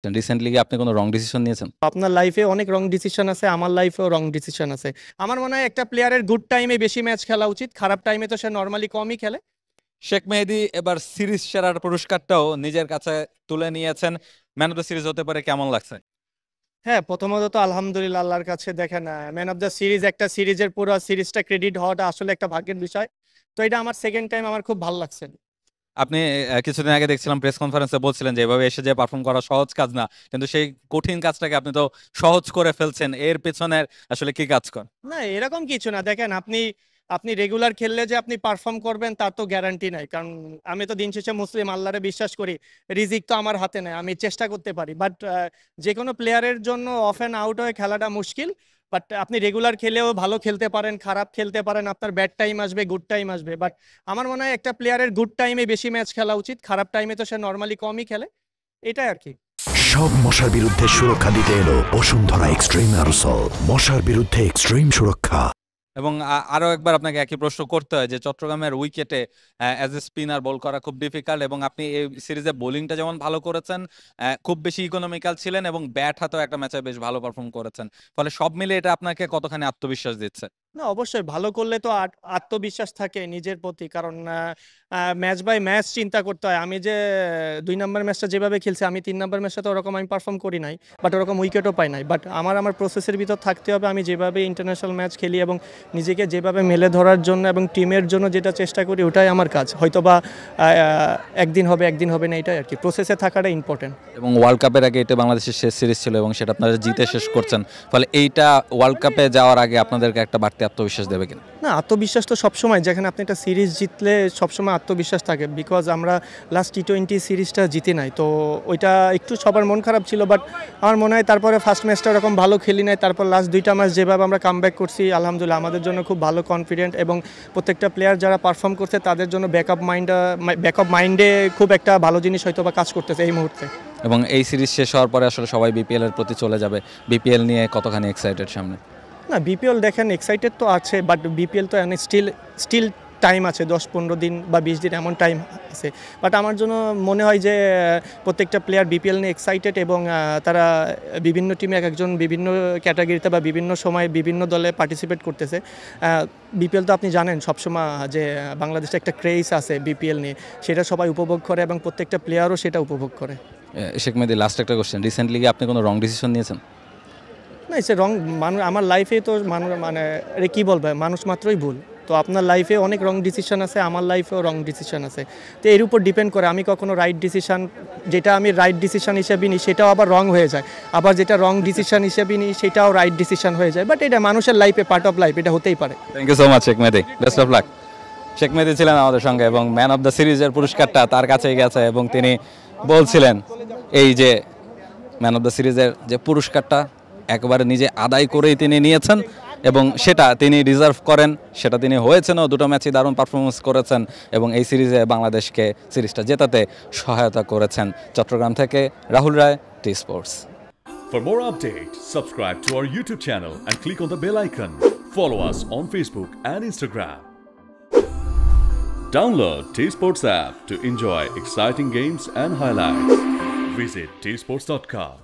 Recently কি আপনি কোনো রং ডিসিশন নিয়েছেন? আপনার লাইফে অনেক রং ডিসিশন আছে, আমার লাইফেও রং ডিসিশন আছে। আমার মনে হয় একটা প্লেয়ারের গুড টাইমে বেশি ম্যাচ খেলা উচিত, খারাপ টাইমে তো সে নর্মালি কমই খেলে। শেখ মেহেদী এবার সিরিজ সেরার পুরস্কারটাও নিজের কাছে তুলে নিয়েছেন। ম্যান অফ দ্য সিরিজ হতে পারে, কেমন লাগছে? হ্যাঁ, প্রথমত তো আলহামদুলিল্লাহ, আল্লাহর কাছে দেখেন ম্যান অফ দ্য সিরিজ, একটা সিরিজের পুরো সিরিজটা ক্রেডিট হওয়াটা আসলে একটা ভাগ্যের বিষয়। তো এটা আমার সেকেন্ড টাইম, আমার খুব ভালো লাগছে। আপনি কিছুদিন আগে দেখছিলাম প্রেস কনফারেন্সে বলছিলেন যে এভাবে এসে যে পারফর্ম করা সহজ কাজ না, কিন্তু সেই কঠিন কাজটাকে আপনি তো সহজ করে ফেলছেন। এর পেছনের আসলে কি কাজ করেন? না, এরকম কিছু না। দেখেন, আপনি আপনি রেগুলার খেললে যে আপনি পারফর্ম করবেন তার তো গ্যারান্টি নাই, কারণ আমি তো দিন শেষে মুসলিম, আল্লাহরে বিশ্বাস করি। রিজিক তো আমার হাতে নেই, আমি চেষ্টা করতে পারি, বাট যে কোনো প্লেয়ারের জন্য অফ অ্যান্ড আউট হয়ে খেলাটা মুশকিল। বাট আপনি রেগুলার খেলেও ভালো খেলতে পারেন, খারাপ খেলতে পারেন, আপনার ব্যাড টাইম আসবে, গুড টাইম আসবে। বাট আমার মনে হয় একটা প্লেয়ারের গুড টাইমে বেশি ম্যাচ খেলা উচিত, খারাপ টাইমে তো সে নর্মালি কমই খেলে, এটাই আর কি। সব মশার বিরুদ্ধে সুরক্ষা দিতে এলো বসুন্ধরা এক্সট্রিম অ্যারোসল, মশার বিরুদ্ধে এক্সট্রিম সুরক্ষা। এবং আরো একবার আপনাকে একই প্রশ্ন করতে হয় যে চট্টগ্রামের উইকেটে অ্যাজ এ স্পিনার বল করা খুব ডিফিকাল্ট, এবং আপনি এই সিরিজে বোলিংটা যেমন ভালো করেছেন, খুব বেশি ইকোনমিক্যাল ছিলেন, এবং ব্যাট হাতেও একটা ম্যাচে বেশ ভালো পারফর্ম করেছেন। ফলে সব মিলে এটা আপনাকে কতখানি আত্মবিশ্বাস দিচ্ছে? না, অবশ্যই ভালো করলে তো আত্মবিশ্বাস থাকে নিজের প্রতি, কারণ ম্যাচ বাই ম্যাচ চিন্তা করতে হয়। আমি যে 2 নম্বর ম্যাচটা যেভাবে খেলছি, আমি 3 নম্বর ম্যাচটা তো ওরকম আমি পারফর্ম করি নাই, বাট ওরকম উইকেটও পাই নাই। বাট আমার প্রসেসের ভিতর থাকতে হবে, আমি যেভাবে ইন্টারন্যাশনাল ম্যাচ খেলি এবং নিজেকে যেভাবে মেলে ধরার জন্য এবং টিমের জন্য যেটা চেষ্টা করি, ওটাই আমার কাজ। হয়তো বা একদিন হবে না, এটাই আর কি। প্রসেসে থাকাটা ইম্পর্টেন্ট। এবং ওয়ার্ল্ড কাপের আগে এটা বাংলাদেশের শেষ সিরিজ ছিল, এবং সেটা আপনারা জিতে শেষ করছেন। ফলে এইটা ওয়ার্ল্ড কাপে যাওয়ার আগে আপনাদেরকে একটা বাড়তি আত্মবিশ্বাস দেবে কিনা? না, আত্মবিশ্বাস তো সবসময়, যেখানে আপনি একটা সিরিজ জিতলে সবসময় আত্মবিশ্বাস থাকে, বিকজ আমরা লাস্ট T20 সিরিজটা জিতি নাই, তো ওইটা একটু সবার মন খারাপ ছিল। বাট আমার মনে হয় তারপরে ফার্স্ট ম্যাচটা ওরকম ভালো খেলি নাই, তারপর লাস্ট 2টা ম্যাচ যেভাবে আমরা কামব্যাক করছি, আলহামদুলিল্লাহ আমাদের জন্য খুব ভালো কনফিডেন্ট, এবং প্রত্যেকটা প্লেয়ার যারা পারফর্ম করছে তাদের জন্য ব্যাকআপ মাইন্ডে খুব একটা ভালো জিনিস হয়তো বা কাজ করতেছে এই মুহূর্তে। এবং এই সিরিজ শেষ হওয়ার পরে আসলে সবাই বিপিএল এর প্রতি চলে যাবে। বিপিএল নিয়ে কতখানি এক্সাইটেড সামনে? না, বিপিএল দেখেন এক্সাইটেড তো আছে, বাট বিপিএল তো স্টিল টাইম আছে, 10-15 দিন বা 20 দিন এমন টাইম আছে। বাট আমার জন্য মনে হয় যে প্রত্যেকটা প্লেয়ার বিপিএল নিয়ে এক্সাইটেড, এবং তারা বিভিন্ন টিমে এক একজন বিভিন্ন ক্যাটাগরিতে বা বিভিন্ন সময় বিভিন্ন দলে পার্টিসিপেট করতেছে। বিপিএল তো আপনি জানেন সবসময় যে বাংলাদেশে একটা ক্রেজ আছে বিপিএল নিয়ে, সেটা সবাই উপভোগ করে এবং প্রত্যেকটা প্লেয়ারও সেটা উপভোগ করে। শেখ মেহেদী, লাস্ট একটা কোশ্চেন, রিসেন্টলি কি আপনি কোনো রং ডিসিশন নিয়েছেন? না, সে রং মানুষ আমার লাইফে তো মানে কী বলবে, মানুষ মাত্রই ভুল। তো আপনার লাইফে অনেক রং ডিসিশন আছে, আমার লাইফেও রং ডিসিশন আছে। তো এর উপর ডিপেন্ড করে, আমি কখনো রাইট ডিসিশন, যেটা আমি রাইট ডিসিশন হিসেবে নিই সেটাও আবার রং হয়ে যায়, আবার যেটা রং ডিসিশন হিসেবে নিই সেটাও রাইট ডিসিশন হয়ে যায়। বাট এটা মানুষের লাইফে পার্ট অফ লাইফ, এটা হতেই পারে। Thank you so much Sheikh Mehedi, best of luck. Sheikh Mehedi ছিলেন আমাদের সঙ্গে, এবং ম্যান অফ দ্য সিরিজের পুরস্কারটা তার কাছেই গেছে, এবং তিনি বলছিলেন এই যে ম্যান অফ দ্য সিরিজের যে পুরস্কারটা একবারে নিজে আদায় করেই তিনি নিয়েছেন, এবং সেটা তিনি রিজার্ভ করেন, সেটা তিনি হয়েছেনও। 2টো ম্যাচই দারুণ পারফরমেন্স করেছেন, এবং এই সিরিজে বাংলাদেশকে সিরিজটা জেতাতে সহায়তা করেছেন। চট্টগ্রাম থেকে রাহুল রায়, T Sports. For more updates, subscribe to our YouTube channel and click on the bell icon. Follow us on Facebook and Instagram. Download T Sports app to enjoy exciting games and highlights. Visit tsports.com.